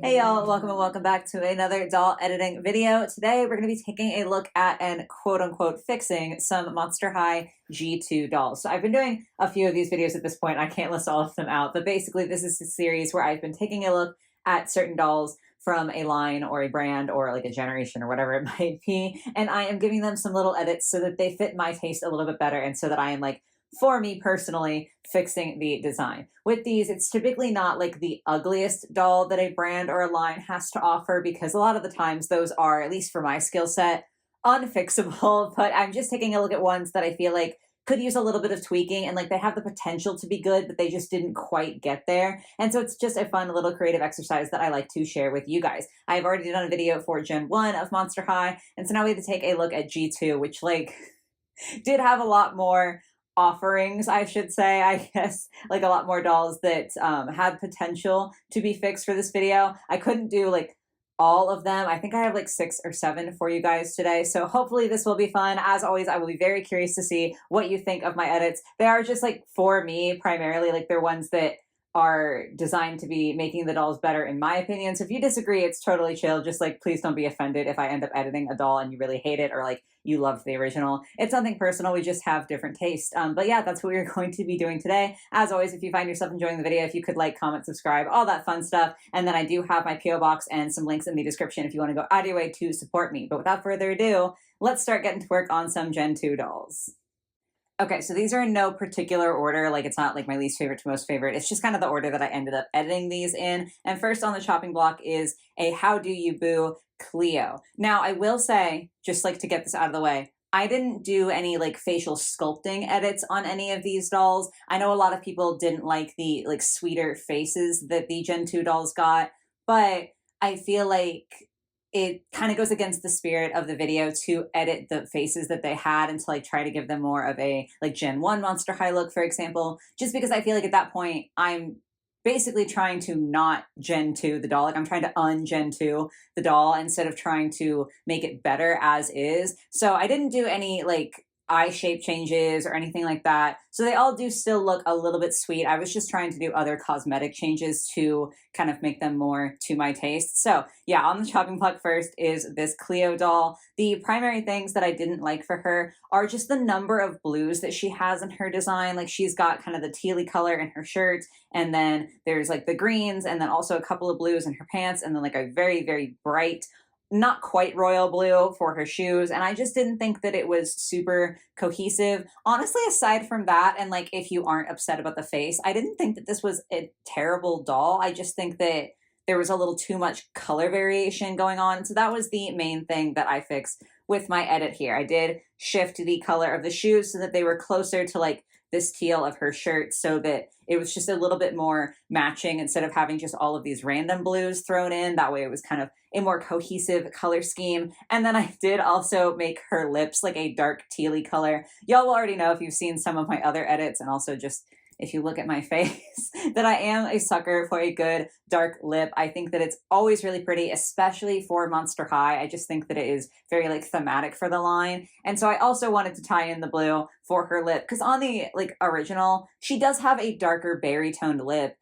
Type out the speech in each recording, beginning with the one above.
Hey y'all, welcome and welcome back to another doll editing video. Today we're going to be taking a look at and quote-unquote fixing some Monster High G2 dolls. So I've been doing a few of these videos at this point. I can't list all of them out, but basically this is a series where I've been taking a look at certain dolls from a line or a brand or like a generation or whatever it might be, and I am giving them some little edits so that they fit my taste a little bit better and so that I am like, for me personally, fixing the design. With these, it's typically not like the ugliest doll that a brand or a line has to offer, because a lot of the times those are, at least for my skill set, unfixable. But I'm just taking a look at ones that I feel like could use a little bit of tweaking, and like they have the potential to be good, but they just didn't quite get there. And so it's just a fun little creative exercise that I like to share with you guys. I've already done a video for Gen 1 of Monster High, and so now we have to take a look at G2, which like did have a lot more offerings, I should say, I guess, like a lot more dolls that had potential to be fixed for this video. I couldn't do like all of them. I think I have like 6 or 7 for you guys today. So hopefully this will be fun. As always, I will be very curious to see what you think of my edits. They are just like for me primarily, like they're ones that are designed to be making the dolls better in my opinion. So if you disagree, it's totally chill. Just like, please don't be offended if I end up editing a doll and you really hate it, or like you loved the original. It's nothing personal. We just have different taste. But yeah, that's what we're going to be doing today. As always, if you find yourself enjoying the video, if you could like, comment, subscribe, all that fun stuff. And then I do have my PO box and some links in the description if you want to go out of your way to support me. But without further ado, let's start getting to work on some Gen 2 dolls. Okay, so these are in no particular order. Like, it's not like my least favorite to most favorite. It's just kind of the order that I ended up editing these in. And first on the chopping block is a How Do You Boo Cleo. Now, I will say, just like to get this out of the way, I didn't do any like facial sculpting edits on any of these dolls. I know a lot of people didn't like the like sweeter faces that the Gen 2 dolls got, but I feel like it kind of goes against the spirit of the video to edit the faces that they had and to like try to give them more of a like Gen 1 Monster High look, for example, just because I feel like at that point I'm basically trying to not Gen 2 the doll. Like I'm trying to un-Gen 2 the doll instead of trying to make it better as is. So I didn't do any like eye shape changes or anything like that. So they all do still look a little bit sweet. I was just trying to do other cosmetic changes to kind of make them more to my taste. So yeah, on the chopping block first is this Cleo doll. The primary things that I didn't like for her are just the number of blues that she has in her design. Like she's got kind of the tealy color in her shirt, and then there's like the greens, and then also a couple of blues in her pants, and then like a very, very bright, not quite royal blue for her shoes. And I just didn't think that it was super cohesive. Honestly, aside from that, and like if you aren't upset about the face, I didn't think that this was a terrible doll. I just think that there was a little too much color variation going on. So that was the main thing that I fixed with my edit here. I did shift the color of the shoes so that they were closer to like this teal of her shirt, so that it was just a little bit more matching instead of having just all of these random blues thrown in. That way it was kind of a more cohesive color scheme. And then I did also make her lips like a dark tealy color. Y'all will already know if you've seen some of my other edits, and also just if you look at my face, that I am a sucker for a good dark lip. I think that it's always really pretty, especially for Monster High. I just think that it is very like thematic for the line. And so I also wanted to tie in the blue for her lip, because on the like original, she does have a darker berry toned lip,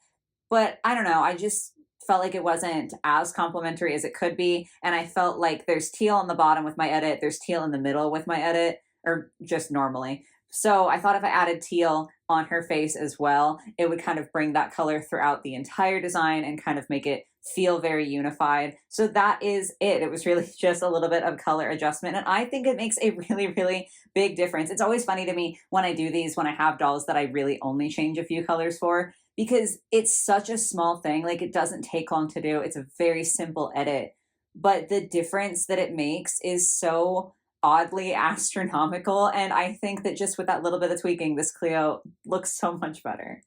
but I don't know, I just felt like it wasn't as complimentary as it could be. And I felt like there's teal on the bottom with my edit, there's teal in the middle with my edit, or just normally. So I thought if I added teal on her face as well, it would kind of bring that color throughout the entire design and kind of make it feel very unified. So that is it. It was really just a little bit of color adjustment, and I think it makes a really, really big difference. It's always funny to me when I do these, when I have dolls that I really only change a few colors for, because it's such a small thing. Like it doesn't take long to do. It's a very simple edit, but the difference that it makes is so oddly astronomical, and I think that just with that little bit of tweaking, this Cleo looks so much better.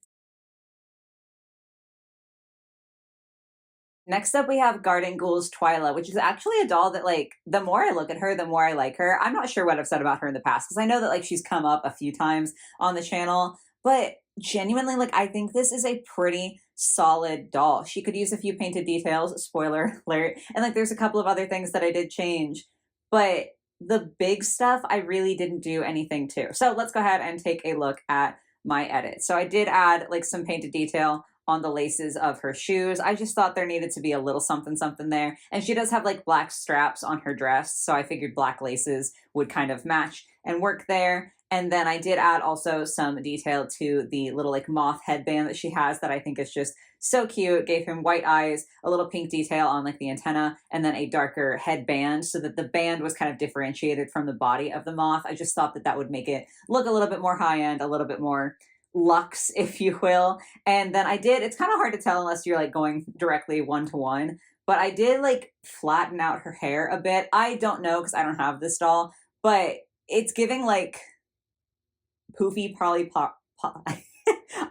Next up, we have Garden Ghouls Twyla, which is actually a doll that, like, the more I look at her, the more I like her. I'm not sure what I've said about her in the past, because I know that, like, she's come up a few times on the channel, but genuinely, like, I think this is a pretty solid doll. She could use a few painted details, spoiler alert, and, like, there's a couple of other things that I did change, but the big stuff I really didn't do anything to. So let's go ahead and take a look at my edit. So I did add like some painted detail on the laces of her shoes. I just thought there needed to be a little something something there. And she does have like black straps on her dress, so I figured black laces would kind of match and work there. And then I did add also some detail to the little like moth headband that she has that I think is just so cute. Gave him white eyes, a little pink detail on like the antenna, and then a darker headband so that the band was kind of differentiated from the body of the moth. I just thought that that would make it look a little bit more high end, a little bit more luxe, if you will. And then I did, it's kind of hard to tell unless you're like going directly one to one, but I did like flatten out her hair a bit. I don't know because I don't have this doll, but it's giving like poofy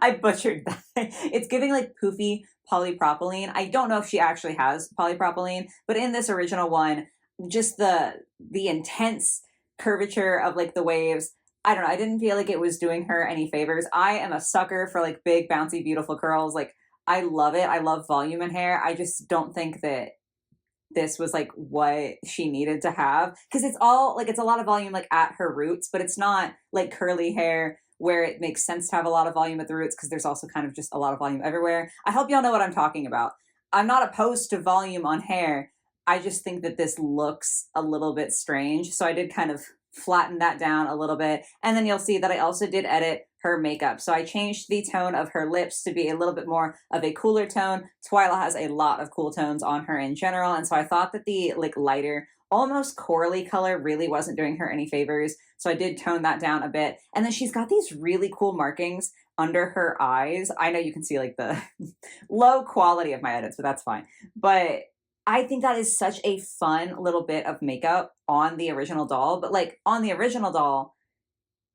I butchered that. It's giving like poofy polypropylene. I don't know if she actually has polypropylene, but in this original one, just the intense curvature of like the waves, I don't know, I didn't feel like it was doing her any favors. I am a sucker for like big, bouncy, beautiful curls. Like, I love it. I love volume in hair. I just don't think that this was like what she needed to have, because it's all like, it's a lot of volume like at her roots, but it's not like curly hair where it makes sense to have a lot of volume at the roots, because there's also kind of just a lot of volume everywhere. I hope y'all know what I'm talking about. I'm not opposed to volume on hair. I just think that this looks a little bit strange. So I did kind of flatten that down a little bit. And then you'll see that I also did edit her makeup. So I changed the tone of her lips to be a little bit more of a cooler tone. Twyla has a lot of cool tones on her in general. And so I thought that the like lighter, almost corally color really wasn't doing her any favors. So I did tone that down a bit. And then she's got these really cool markings under her eyes. I know you can see like the low quality of my edits, but that's fine. But I think that is such a fun little bit of makeup on the original doll. But like on the original doll,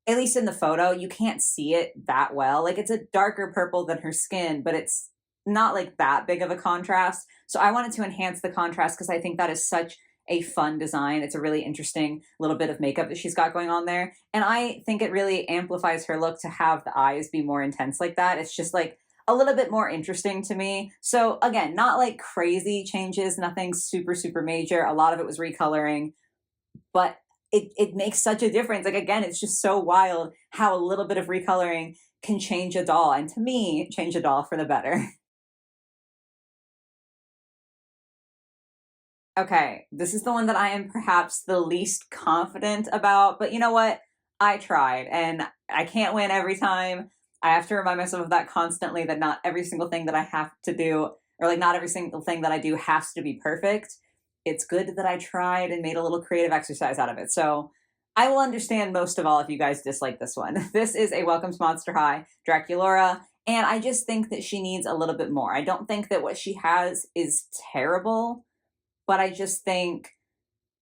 at least in the photo, you can't see it that well. Like, it's a darker purple than her skin, but it's not like that big of a contrast. So I wanted to enhance the contrast because I think that is such a fun design. It's a really interesting little bit of makeup that she's got going on there. And I think it really amplifies her look to have the eyes be more intense like that. It's just like a little bit more interesting to me. So again, not like crazy changes, nothing super, super major. A lot of it was recoloring, but it makes such a difference. Like, again, it's just so wild how a little bit of recoloring can change a doll, and to me, change a doll for the better. Okay, this is the one that I am perhaps the least confident about, but you know what? I tried, and I can't win every time. I have to remind myself of that constantly, that not every single thing that I have to do, or like not every single thing that I do has to be perfect. It's good that I tried and made a little creative exercise out of it. So I will understand most of all if you guys dislike this one. This is a Welcome to Monster High Draculaura, and I just think that she needs a little bit more. I don't think that what she has is terrible, but I just think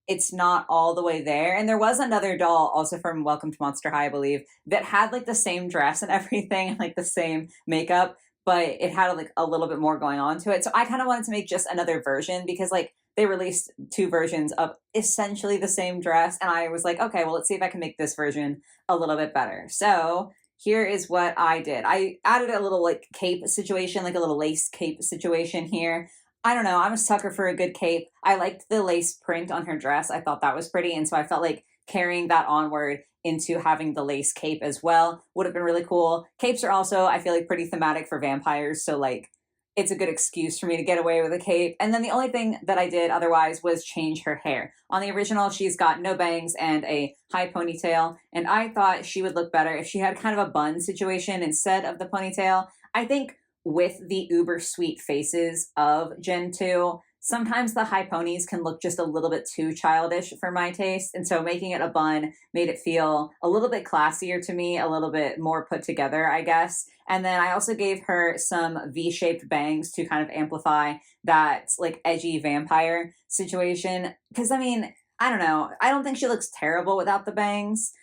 it's not all the way there. And there was another doll also from Welcome to Monster High, I believe, that had like the same dress and everything, like the same makeup, but it had like a little bit more going on to it. So I kind of wanted to make just another version because like they released two versions of essentially the same dress. And I was like, okay, well, let's see if I can make this version a little bit better. So here is what I did. I added a little like cape situation, like a little lace cape situation here. I don't know. I'm a sucker for a good cape. I liked the lace print on her dress. I thought that was pretty. And so I felt like carrying that onward into having the lace cape as well would have been really cool. Capes are also, I feel like, pretty thematic for vampires. So like, it's a good excuse for me to get away with a cape. And then the only thing that I did otherwise was change her hair. On the original, she's got no bangs and a high ponytail. And I thought she would look better if she had kind of a bun situation instead of the ponytail. I think with the uber sweet faces of Gen 2, sometimes the high ponies can look just a little bit too childish for my taste. And so making it a bun made it feel a little bit classier to me, a little bit more put together, I guess. And then I also gave her some V-shaped bangs to kind of amplify that like edgy vampire situation. Because I mean, I don't know. I don't think she looks terrible without the bangs.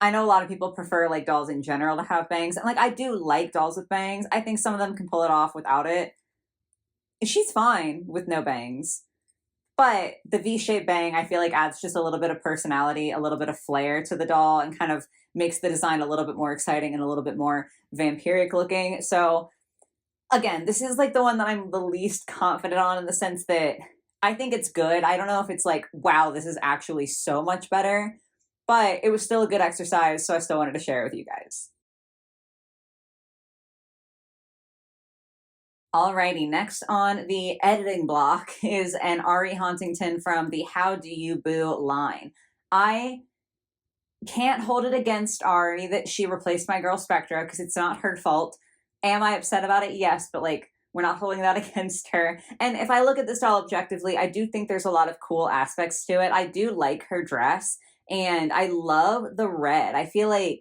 I know a lot of people prefer like dolls in general to have bangs. And like, I do like dolls with bangs. I think some of them can pull it off without it. She's fine with no bangs. But the V-shaped bang, I feel like adds just a little bit of personality, a little bit of flair to the doll, and kind of makes the design a little bit more exciting and a little bit more vampiric looking. So again, this is like the one that I'm the least confident on, in the sense that I think it's good. I don't know if it's like, wow, this is actually so much better, but it was still a good exercise, so I still wanted to share it with you guys. Alrighty, next on the editing block is an Ari Huntington from the How Do You Boo line. I can't hold it against Ari that she replaced my girl Spectra because it's not her fault. Am I upset about it? Yes, but like we're not holding that against her. And if I look at this doll objectively, I do think there's a lot of cool aspects to it. I do like her dress and I love the red. I feel like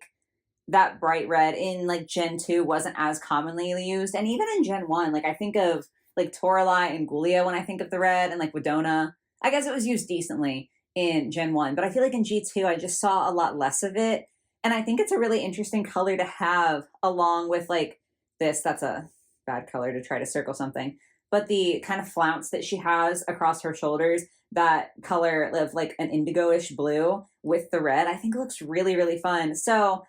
that bright red in like Gen 2 wasn't as commonly used. And even in Gen 1, like I think of like Toralei and Gulia when I think of the red, and like Wedona. I guess it was used decently in Gen 1, but I feel like in G2 I just saw a lot less of it. And I think it's a really interesting color to have along with like this. That's a bad color to try to circle something. But the kind of flounce that she has across her shoulders, that color of like an indigo-ish blue with the red, I think looks really, really fun. So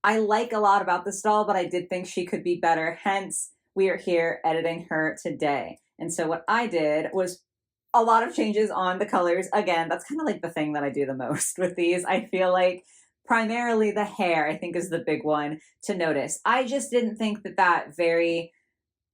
I like a lot about this doll, but I did think she could be better. Hence, we are here editing her today. And so what I did was a lot of changes on the colors. Again, that's kind of like the thing that I do the most with these. I feel like primarily the hair, I think, is the big one to notice. I just didn't think that that very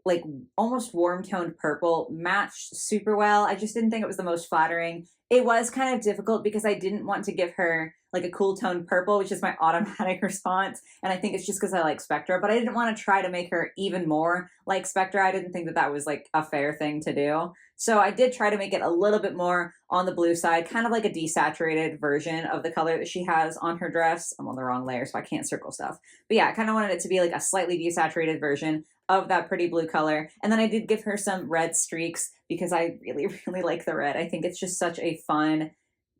like almost warm toned purple matched super well. I just didn't think it was the most flattering. It was kind of difficult because I didn't want to give her like a cool toned purple, which is my automatic response. And I think it's just because I like Spectra, but I didn't want to try to make her even more like Spectra. I didn't think that that was like a fair thing to do. So I did try to make it a little bit more on the blue side, kind of like a desaturated version of the color that she has on her dress. I'm on the wrong layer, so I can't circle stuff. But yeah, I kind of wanted it to be like a slightly desaturated version of that pretty blue color. And then I did give her some red streaks because I really, really like the red. I think it's just such a fun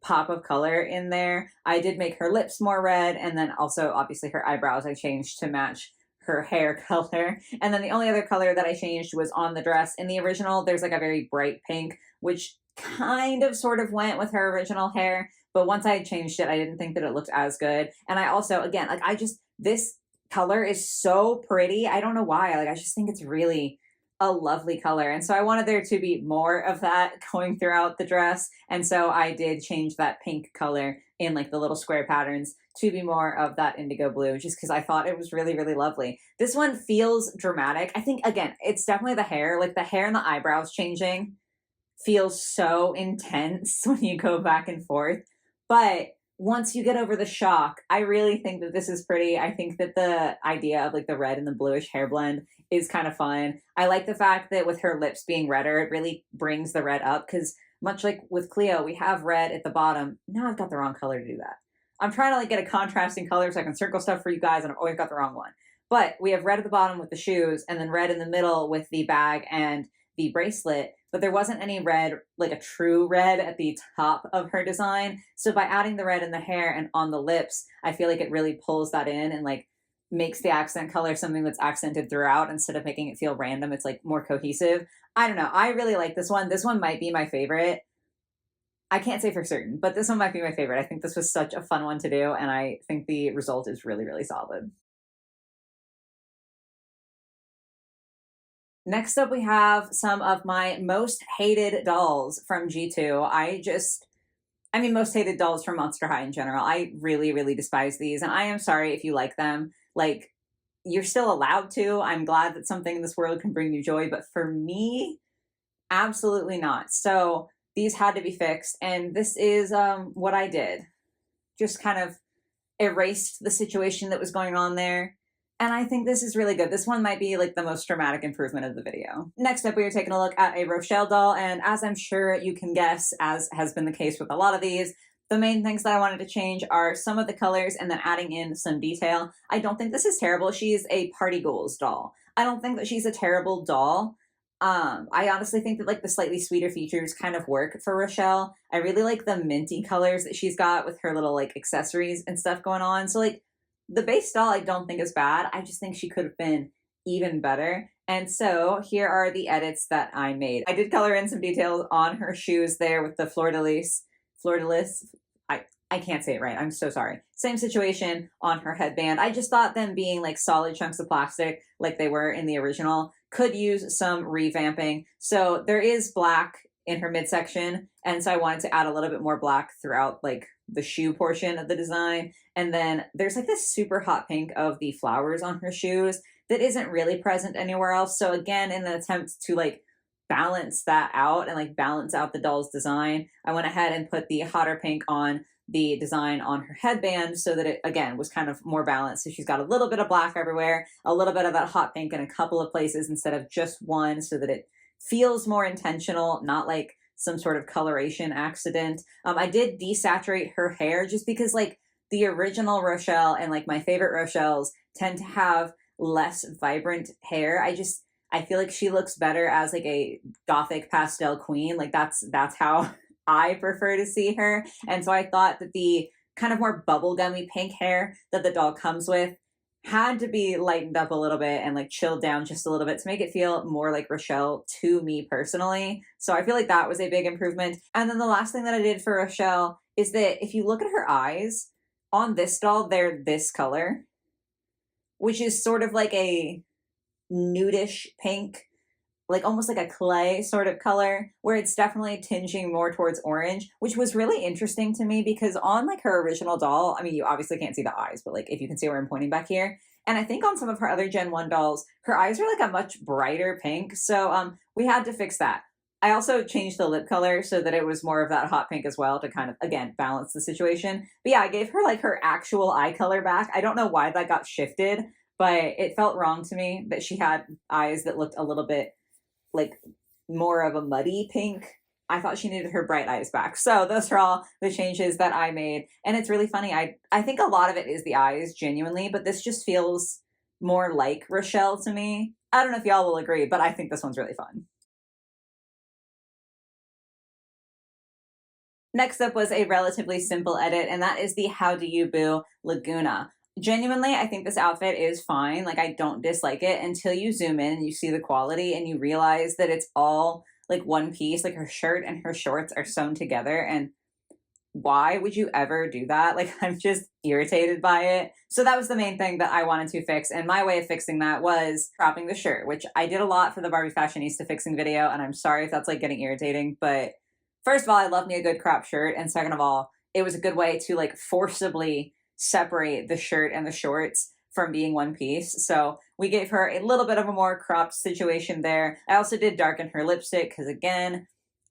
pop of color in there. I did make her lips more red, and then also obviously her eyebrows I changed to match her hair color. And then the only other color that I changed was on the dress. In the original, there's like a very bright pink, which kind of sort of went with her original hair. But once I had changed it, I didn't think that it looked as good. And I also, again, like this color is so pretty. I don't know why. Like I just think it's really a lovely color. And so I wanted there to be more of that going throughout the dress. And so I did change that pink color in like the little square patterns to be more of that indigo blue, just because I thought it was really, really lovely. This one feels dramatic. I think, again, it's definitely the hair, like the hair and the eyebrows changing feels so intense when you go back and forth. But once you get over the shock, I really think that this is pretty. I think that the idea of like the red and the bluish hair blend is kind of fun. I like the fact that with her lips being redder, it really brings the red up because much like with Cleo, we have red at the bottom. Now I've got the wrong color to do that. I'm trying to like get a contrasting color so I can circle stuff for you guys, and I've always got the wrong one. But we have red at the bottom with the shoes and then red in the middle with the bag and the bracelet, but there wasn't any red, like a true red at the top of her design. So by adding the red in the hair and on the lips, I feel like it really pulls that in and like makes the accent color something that's accented throughout instead of making it feel random. It's like more cohesive. I don't know. I really like this one. This one might be my favorite. I can't say for certain, but this one might be my favorite. I think this was such a fun one to do, and I think the result is really, really solid. Next up, we have some of my most hated dolls from G2. I mean, most hated dolls from Monster High in general. I really, really despise these, and I am sorry if you like them. Like, you're still allowed to. I'm glad that something in this world can bring you joy, but for me, absolutely not. So these had to be fixed, and this is what I did. Just kind of erased the situation that was going on there. And I think this is really good. This one might be like the most dramatic improvement of the video. Next up, we are taking a look at a Rochelle doll. And as I'm sure you can guess, as has been the case with a lot of these, the main things that I wanted to change are some of the colors and then adding in some detail. I don't think this is terrible. She's a Party Ghouls doll. I don't think that she's a terrible doll. I honestly think that like the slightly sweeter features kind of work for Rochelle. I really like the minty colors that she's got with her little like accessories and stuff going on. So like the base doll I don't think is bad. I just think she could have been even better. And so here are the edits that I made. I did color in some details on her shoes there with the fleur-de-lis. I can't say it right. I'm so sorry. Same situation on her headband. I just thought them being like solid chunks of plastic like they were in the original could use some revamping. So there is black in her midsection, and so I wanted to add a little bit more black throughout like the shoe portion of the design. And then there's like this super hot pink of the flowers on her shoes that isn't really present anywhere else. So again, in an attempt to like balance that out and like balance out the doll's design, I went ahead and put the hotter pink on the design on her headband so that it again was kind of more balanced. So she's got a little bit of black everywhere, a little bit of that hot pink in a couple of places instead of just one, so that it feels more intentional, not like some sort of coloration accident. I did desaturate her hair just because like the original Rochelle and like my favorite Rochelles tend to have less vibrant hair. I feel like she looks better as like a gothic pastel queen. Like that's how I prefer to see her. And so I thought that the kind of more bubblegummy pink hair that the doll comes with had to be lightened up a little bit and like chilled down just a little bit to make it feel more like Rochelle to me personally. So I feel like that was a big improvement. And then the last thing that I did for Rochelle is that if you look at her eyes on this doll, they're this color, which is sort of like a nudish pink, like almost like a clay sort of color, where it's definitely tinging more towards orange, which was really interesting to me because on like her original doll, I mean, you obviously can't see the eyes, but like if you can see where I'm pointing back here, and I think on some of her other Gen 1 dolls, her eyes are like a much brighter pink. So we had to fix that. I also changed the lip color so that it was more of that hot pink as well to kind of, again, balance the situation. But yeah, I gave her like her actual eye color back. I don't know why that got shifted, but it felt wrong to me that she had eyes that looked a little bit like more of a muddy pink. I thought she needed her bright eyes back. So those are all the changes that I made. And it's really funny. I think a lot of it is the eyes, genuinely, but this just feels more like Rochelle to me. I don't know if y'all will agree, but I think this one's really fun. Next up was a relatively simple edit, and that is the How Do You Boo Laguna. Genuinely, I think this outfit is fine. Like, I don't dislike it until you zoom in and you see the quality and you realize that it's all like one piece. Like, her shirt and her shorts are sewn together, and why would you ever do that? Like, I'm just irritated by it. So that was the main thing that I wanted to fix, and my way of fixing that was cropping the shirt, which I did a lot for the Barbie Fashionista fixing video, and I'm sorry if that's like getting irritating, but first of all, I love me a good crop shirt, and second of all, it was a good way to like forcibly separate the shirt and the shorts from being one piece. So we gave her a little bit of a more cropped situation there. I also did darken her lipstick because, again,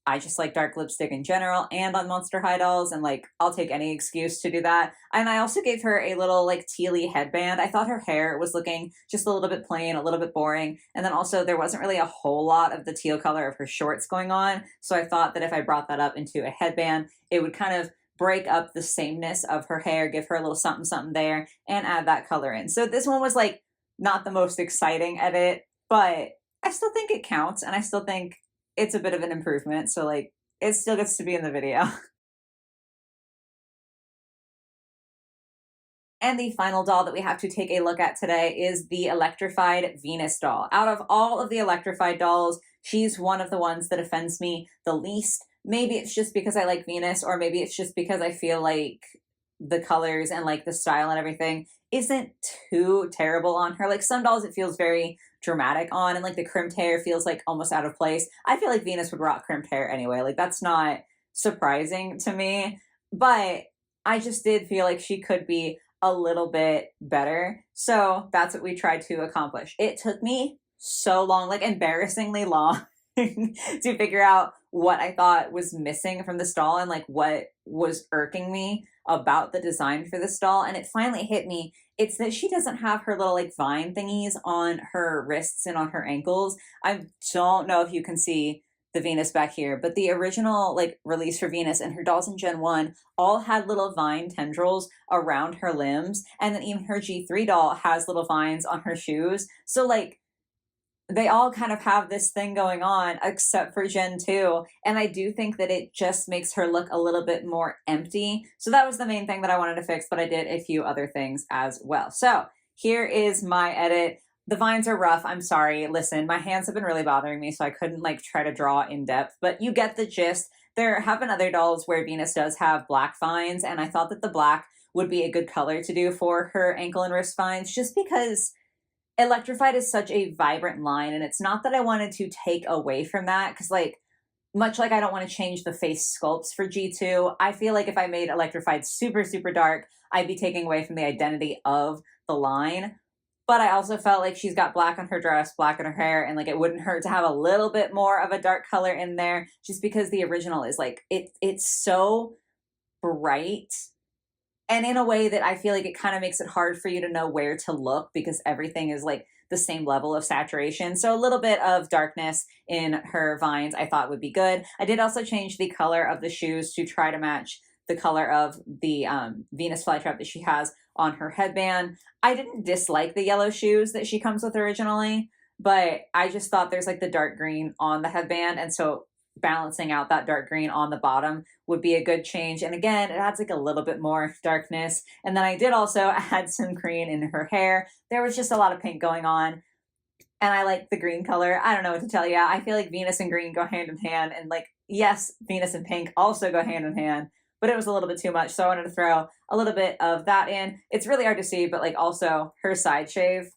I just like dark lipstick in general and on Monster High dolls, and like I'll take any excuse to do that. And I also gave her a little like tealy headband. I thought her hair was looking just a little bit plain, a little bit boring, and then also there wasn't really a whole lot of the teal color of her shorts going on. So I thought that if I brought that up into a headband, it would kind of break up the sameness of her hair, give her a little something something there, and add that color in. So this one was like not the most exciting edit, but I still think it counts, and I still think it's a bit of an improvement. So like it still gets to be in the video. And the final doll that we have to take a look at today is the electrified Venus doll. Out of all of the electrified dolls, she's one of the ones that offends me the least. Maybe it's just because I like Venus, or maybe it's just because I feel like the colors and like the style and everything isn't too terrible on her. Like some dolls it feels very dramatic on, and like the crimped hair feels like almost out of place. I feel like Venus would rock crimped hair anyway. Like that's not surprising to me, but I just did feel like she could be a little bit better. So that's what we tried to accomplish. It took me so long, like embarrassingly long, to figure out what I thought was missing from this doll and like what was irking me about the design for this doll. And it finally hit me. It's that she doesn't have her little like vine thingies on her wrists and on her ankles. I don't know if you can see the Venus back here, but the original like release for Venus and her dolls in Gen 1 all had little vine tendrils around her limbs. And then even her G3 doll has little vines on her shoes. So like they all kind of have this thing going on except for Gen 2. And I do think that it just makes her look a little bit more empty. So that was the main thing that I wanted to fix, but I did a few other things as well. So here is my edit. The vines are rough. I'm sorry. Listen, my hands have been really bothering me, so I couldn't like try to draw in depth, but you get the gist. There have been other dolls where Venus does have black vines, and I thought that the black would be a good color to do for her ankle and wrist vines, just because electrified is such a vibrant line, and it's not that I wanted to take away from that, because like much like I don't want to change the face sculpts for G2, I feel like if I made Electrified super, super dark, I'd be taking away from the identity of the line. But I also felt like she's got black on her dress, black in her hair, and like it wouldn't hurt to have a little bit more of a dark color in there, just because the original is like, it's so bright, and in a way that I feel like it kind of makes it hard for you to know where to look because everything is like the same level of saturation. So a little bit of darkness in her vines I thought would be good. I did also change the color of the shoes to try to match the color of the Venus flytrap that she has on her headband. I didn't dislike the yellow shoes that she comes with originally, but I just thought there's like the dark green on the headband, and so balancing out that dark green on the bottom would be a good change. And again, it adds like a little bit more darkness. And then I did also add some green in her hair. There was just a lot of pink going on, and I like the green color. I don't know what to tell you. I feel like Venus and green go hand in hand, and like, yes, Venus and pink also go hand in hand, but it was a little bit too much. So I wanted to throw a little bit of that in. It's really hard to see, but like also her side shave,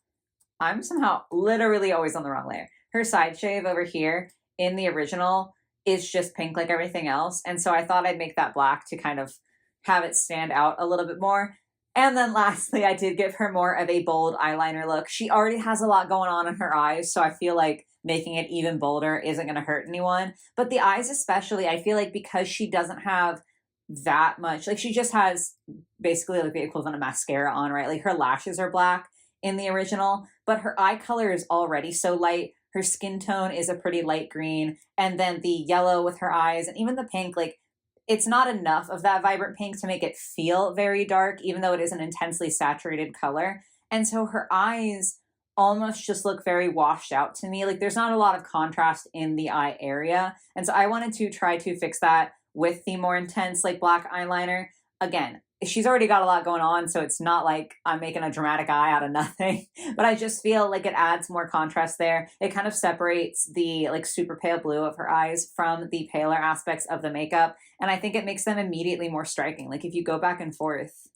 I'm somehow literally always on the wrong layer. Her side shave over here in the original is just pink like everything else. And so I thought I'd make that black to kind of have it stand out a little bit more. And then lastly, I did give her more of a bold eyeliner look. She already has a lot going on in her eyes, so I feel like making it even bolder isn't going to hurt anyone. But the eyes especially, I feel like because she doesn't have that much, like she just has basically like the equivalent of mascara on, right? Like her lashes are black in the original, but her eye color is already so light. Her skin tone is a pretty light green, and then the yellow with her eyes and even the pink, like it's not enough of that vibrant pink to make it feel very dark, even though it is an intensely saturated color. And so her eyes almost just look very washed out to me. Like there's not a lot of contrast in the eye area. And so I wanted to try to fix that with the more intense like black eyeliner. Again, she's already got a lot going on, so it's not like I'm making a dramatic eye out of nothing, but I just feel like it adds more contrast there. It kind of separates the like super pale blue of her eyes from the paler aspects of the makeup, and I think it makes them immediately more striking. Like if you go back and forth,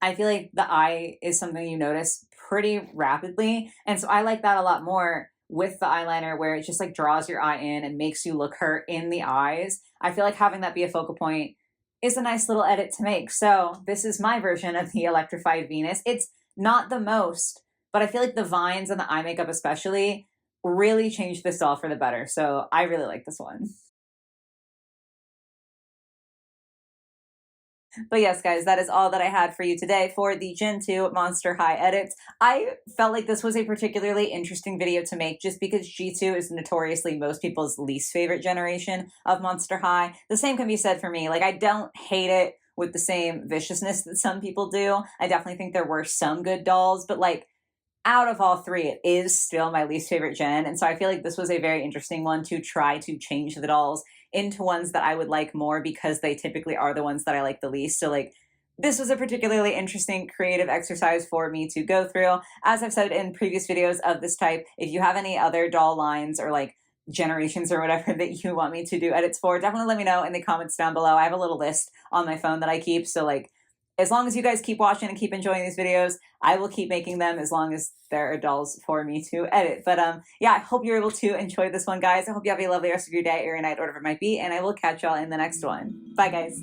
I feel like the eye is something you notice pretty rapidly, and so I like that a lot more with the eyeliner, where it just like draws your eye in and makes you look her in the eyes. I feel like having that be a focal point is a nice little edit to make. So this is my version of the Electrified Venus. It's not the most, but I feel like the vines and the eye makeup especially really changed this doll for the better. So I really like this one. But yes, guys, that is all that I had for you today for the Gen 2 Monster High edits. I felt like this was a particularly interesting video to make just because G2 is notoriously most people's least favorite generation of Monster High. The same can be said for me. Like, I don't hate it with the same viciousness that some people do. I definitely think there were some good dolls, but like, out of all three, it is still my least favorite gen. And so I feel like this was a very interesting one to try to change the dolls into ones that I would like more because they typically are the ones that I like the least. So like this was a particularly interesting creative exercise for me to go through. As I've said in previous videos of this type, if you have any other doll lines or like generations or whatever that you want me to do edits for, definitely let me know in the comments down below. I have a little list on my phone that I keep. So like, as long as you guys keep watching and keep enjoying these videos, I will keep making them as long as there are dolls for me to edit. But yeah, I hope you're able to enjoy this one, guys. I hope you have a lovely rest of your day or your night, or whatever it might be, and I will catch y'all in the next one. Bye, guys.